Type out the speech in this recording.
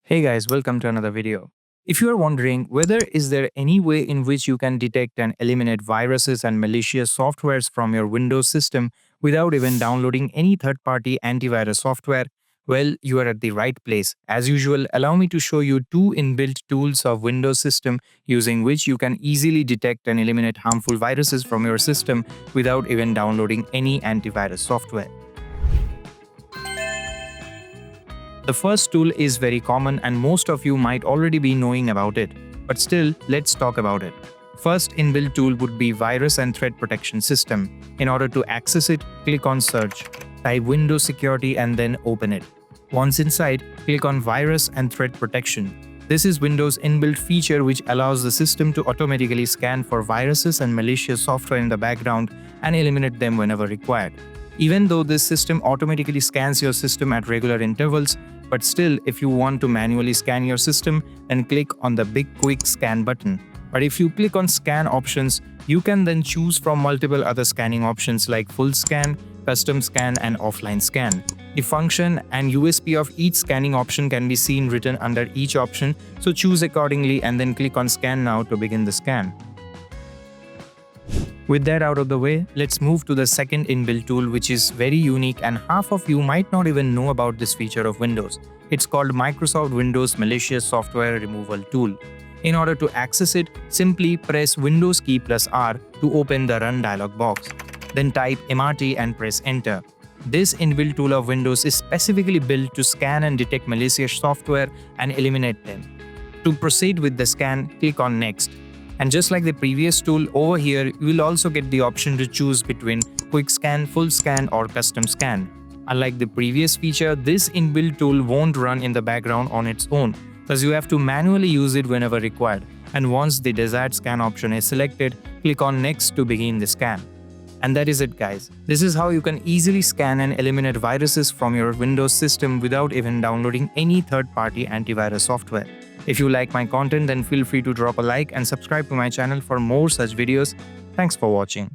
Hey guys, welcome to another video. If you are wondering whether is there any way in which you can detect and eliminate viruses and malicious softwares from your Windows system without even downloading any third-party antivirus software, well, you are at the right place. As usual, allow me to show you two inbuilt tools of Windows system using which you can easily detect and eliminate harmful viruses from your system without even downloading any antivirus software. The first tool is very common and most of you might already be knowing about it, but still, let's talk about it. First inbuilt tool would be Virus and Threat Protection System. In order to access it, click on Search, type Windows Security and then open it. Once inside, click on Virus and Threat Protection. This is Windows' inbuilt feature which allows the system to automatically scan for viruses and malicious software in the background and eliminate them whenever required. Even though this system automatically scans your system at regular intervals, but still, if you want to manually scan your system, then click on the big quick scan button. But if you click on scan options, you can then choose from multiple other scanning options like full scan, custom scan and offline scan. The function and USP of each scanning option can be seen written under each option, so choose accordingly and then click on scan now to begin the scan. With that out of the way, let's move to the second inbuilt tool, which is very unique and half of you might not even know about this feature of Windows. It's called Microsoft Windows Malicious Software Removal Tool. In order to access it, simply press Windows key plus R to open the Run dialog box. Then type MRT and press Enter. This inbuilt tool of Windows is specifically built to scan and detect malicious software and eliminate them. To proceed with the scan, click on Next. And just like the previous tool, over here you will also get the option to choose between quick scan, full scan or custom scan. Unlike the previous feature, this inbuilt tool won't run in the background on its own, thus you have to manually use it whenever required. And once the desired scan option is selected, click on Next to begin the scan. And that is it guys. This is how you can easily scan and eliminate viruses from your Windows system without even downloading any third-party antivirus software. If you like my content, then feel free to drop a like and subscribe to my channel for more such videos. Thanks for watching.